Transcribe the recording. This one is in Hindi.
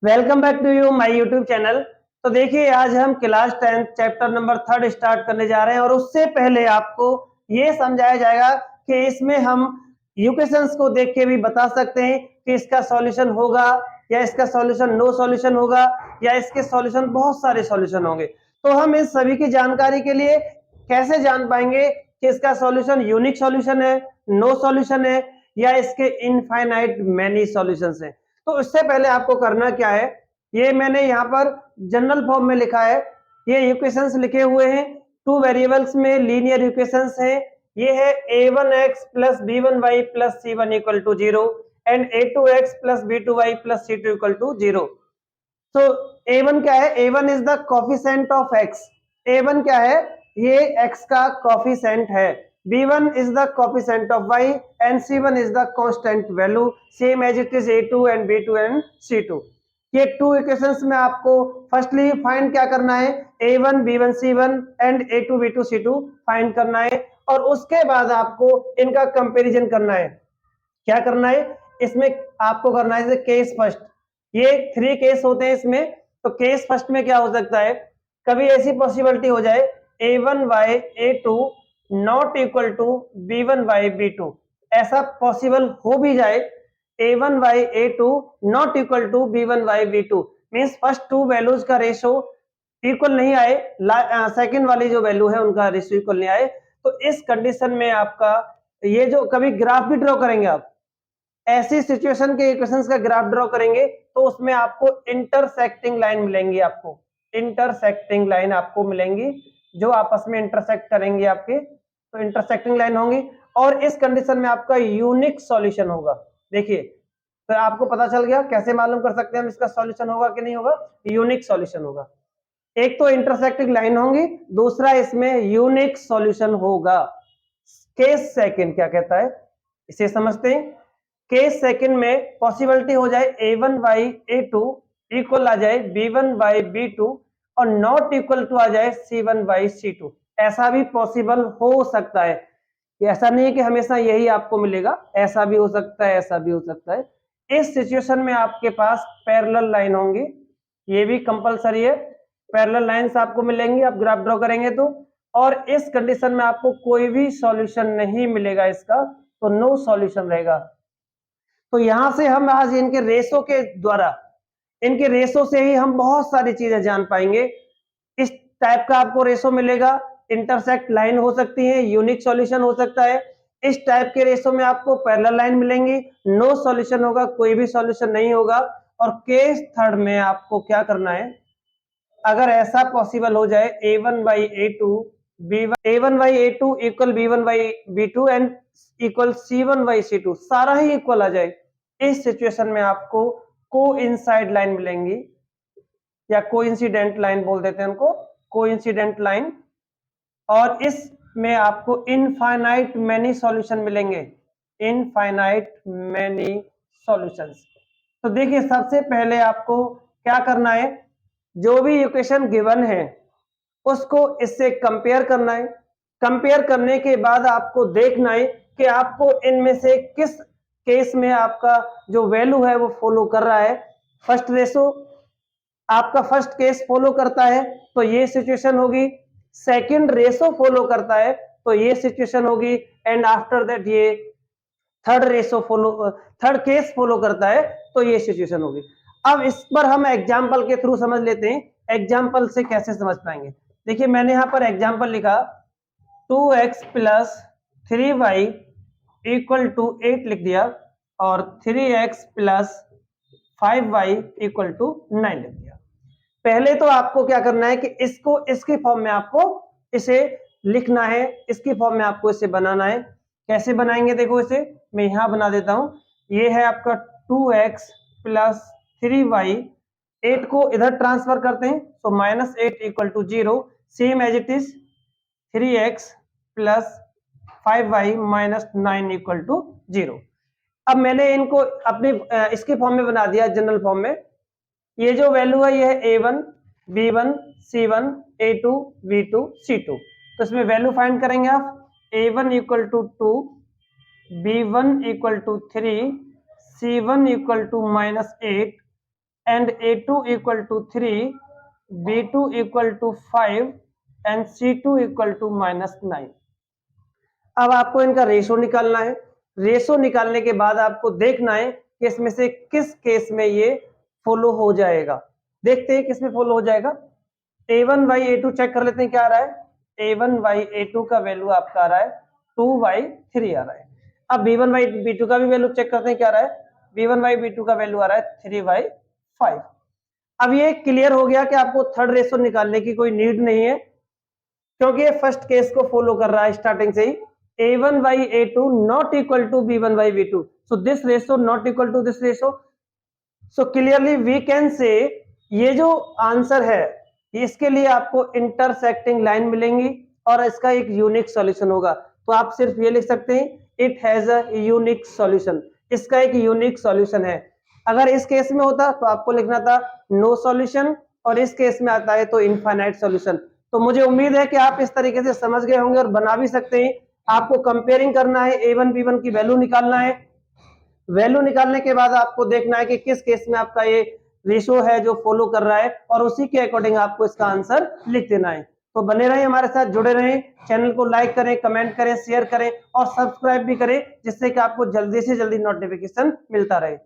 Welcome back to you my YouTube channel. तो देखिए आज हम क्लास 10 चैप्टर नंबर 3 स्टार्ट करने जा रहे हैं और उससे पहले आपको ये समझाया जाएगा कि इसमें हम इक्वेशंस को देख के भी बता सकते हैं कि इसका सॉल्यूशन होगा या इसका सॉल्यूशन नो सॉल्यूशन होगा या इसके सॉल्यूशन बहुत सारे सॉल्यूशन होंगे। तो हम इस सभी की जानकारी के लिए कैसे जान पाएंगे कि इसका सॉल्यूशन यूनिक सॉल्यूशन है, नो सॉल्यूशन है या इसके इनफाइनाइट मैनी सॉल्यूशंस हैं। तो इससे पहले आपको करना क्या है, ये मैंने यहाँ पर जनरल फॉर्म में लिखा है। ये इक्वेशंस लिखे हुए हैं, टू वेरिएबल्स में लीनियर इक्वेशंस है। ये है a1x plus b1y plus c1 equal to 0 and a2x plus b2y plus c2 equal to 0। तो a1 क्या है? a1 is the coefficient of x। a1 क्या है? ये x का कोफिशिएंट है। b1 is the coefficient of y and c1 is the constant value same as it is a2 and b2 and c2। ये टू इक्वेशंस में आपको फर्स्टली फाइंड क्या करना है, a1 b1 c1 and a2 b2 c2 find करना है और उसके बाद आपको इनका कंपैरिजन करना है। क्या करना है इसमें? आपको करना है केस फर्स्ट। ये 3 केस होते हैं इसमें। तो केस फर्स्ट में क्या हो सकता है, कभी ऐसी पॉसिबिलिटी हो जाए a1 by a2 not equal to b1 by b2। ऐसा पॉसिबल हो भी जाए a1 by a2 not equal to b1 by b2, means first two values का रेशो इक्वल नहीं आए, सेकंड वाली जो वैल्यू है उनका रेशो इक्वल नहीं आए। तो इस कंडीशन में आपका ये जो कभी ग्राफ भी ड्रॉ करेंगे आप, ऐसी सिचुएशन के इक्वेशंस का ग्राफ ड्रॉ करेंगे तो उसमें आपको इंटरसेक्टिंग लाइन मिलेंगी। आपको इंटरसेक्टिंग लाइन आपको मिलेंगी जो आपस में इंटरसेक्ट करेंगी आपके, तो इंटरसेक्टिंग लाइन होंगी और इस कंडीशन में आपका यूनिक सॉल्यूशन होगा। देखिए तो आपको पता चल गया कैसे मालूम कर सकते हैं हम इसका सॉल्यूशन होगा कि नहीं होगा। यूनिक सॉल्यूशन होगा। एक तो इंटरसेक्टिंग लाइन होंगी, दूसरा इसमें यूनिक सॉल्यूशन होगा। केस सेकंड क्या कहता है इसे समझते हैं। केस सेकंड में पॉसिबिलिटी हो जाए a1 by a2 इक्वल आ जाए b1 by b2 और नॉट इक्वल टू आ जाए c1 by c2। ऐसा भी पॉसिबल हो सकता है, ऐसा नहीं है कि हमेशा यही आपको मिलेगा, ऐसा भी हो सकता है, ऐसा भी हो सकता है। इस सिचुएशन में आपके पास पैरेलल लाइन होंगी, ये भी कंपलसरी है। पैरेलल लाइंस आपको मिलेंगी आप ग्राफ ड्रॉ करेंगे तो, और इस कंडीशन में आपको कोई भी सॉल्यूशन नहीं मिलेगा इसका, तो नो सॉल्यूशन रहेगा। तो यहां से हम आज इनके रेशो के द्वारा, इनके रेशो से ही हम बहुत सारी चीजें जान पाएंगे। इस टाइप का आपको रेशो मिलेगा, इंटरसेक्ट लाइन हो सकती है, यूनिक सॉल्यूशन हो सकता है। इस टाइप के रेशो में आपको पैरेलल लाइन मिलेंगी, नो सॉल्यूशन होगा, कोई भी सॉल्यूशन नहीं होगा। और केस थर्ड में आपको क्या करना है, अगर ऐसा पॉसिबल हो जाए a1 by a2 a1 by a2 equal b1 by b2 and equal c1 by c2, सारा ही इक्वल आ जाए, इस सिचुएशन में आपको कोइंसाइड लाइन मिलेंगी या कोइंसिडेंट लाइन बोल देते हैं उनको, कोइंसिडेंट लाइन। और इसमें आपको इनफाइनाइट मैनी सॉल्यूशन मिलेंगे, इनफाइनाइट मैनी सॉल्यूशंस। तो देखिए सबसे पहले आपको क्या करना है, जो भी इक्वेशन गिवन है उसको इससे कंपेयर करना है। कंपेयर करने के बाद आपको देखना है कि आपको इनमें से किस केस में आपका जो वैल्यू है वो फॉलो कर रहा है। फर्स्ट रेशो आपका फर्स्ट केस फॉलो करता है तो ये सिचुएशन होगी, सेकंड रेशो फॉलो करता है तो ये सिचुएशन होगी, एंड आफ्टर दैट ये third ratio follow, third case follow करता है तो ये सिचुएशन होगी। अब इस पर हम एग्जांपल के थ्रू समझ लेते हैं, एग्जांपल से कैसे समझ पाएंगे। देखिए मैंने यहां पर एग्जांपल लिखा 2x plus 3y equal to 8 लिख दिया और 3x plus 5y equal to 9 लिख दिया। पहले तो आपको क्या करना है कि इसको इसके फॉर्म में आपको इसे लिखना है, इसकी फॉर्म में आपको इसे बनाना है। कैसे बनाएंगे देखो, इसे मैं यहां बना देता हूं। ये है आपका 2x प्लस 3y, 8 को इधर ट्रांसफर करते हैं तो -8 equal to 0, same as it is 3x plus 5y minus 9 equal to 0। अब मैंने इनको अपने इसके फॉर्म में बना दिया, जनरल फॉर्म में। ये जो वैल्यू है ये है a1 b1 c1 a2 b2 c2। तो इसमें वैल्यू फाइंड करेंगे आप, a1 equal to 2, b1 equal to 3, c1 equal to -8 and A2 equal to 3, B2 equal to 5 and C2 equal to -9। अब आपको इनका रेशो निकालना है। रेशो निकालने के बाद आपको देखना है कि इसमें से किस केस में ये फॉलो हो जाएगा। देखते हैं किस में फॉलो हो जाएगा। A1 बाई A2 चेक कर लेते हैं क्या आ रहा है। A1 बाई A2 का वैल्यू आपका आ रहा है 2/3 आ रहा है। अब B1 बाई B2 का भी वैल्यू चेक करते हैं क्या आ रहा है। B1 बाई B2 का वैल्यू आ रहा है 3/5। अब ये क्लियर हो गया कि आपको थर्ड रेशो निकालने की कोई नीड नहीं है, क्योंकि ये फर्स्ट केस को फॉलो कर रहा है स्टार्टिंग से ही। A1 by A2 not equal to B1 by B2, so this ratio not equal to this ratio, so clearly we can say ये जो आंसर है इसके लिए आपको इंटरसेक्टिंग लाइन मिलेंगी और इसका एक यूनिक सॉल्यूशन होगा। तो आप सिर्फ ये लिख सकते हैं it has a unique solution, इसका एक यूनिक सॉल्यूशन है। अगर इस केस में होता तो आपको लिखना था नो सॉल्यूशन, और इस केस में आता है तो इनफाइनाइट सॉल्यूशन। तो मुझे उम्मीद है कि आप इस तरीके से समझ गए होंगे और बना भी सकते हैं। आपको कंपेयरिंग करना है, A1 B1 की वैल्यू निकालना है। वैल्यू निकालने के बाद आपको देखना है कि किस केस में आपका ये रेशो है जो फॉलो कर रहा है, और उसी के अकॉर्डिंग आपको इसका आंसर लिख देना है। तो बने रहें, हमारे साथ जुड़े रहें, चैनल को लाइक करें, कमेंट करें, शेयर करें और सब्सक्राइब भी करें, जिससे कि आपको जल्दी से जल्दी नोटिफिकेशन मिलता रहे।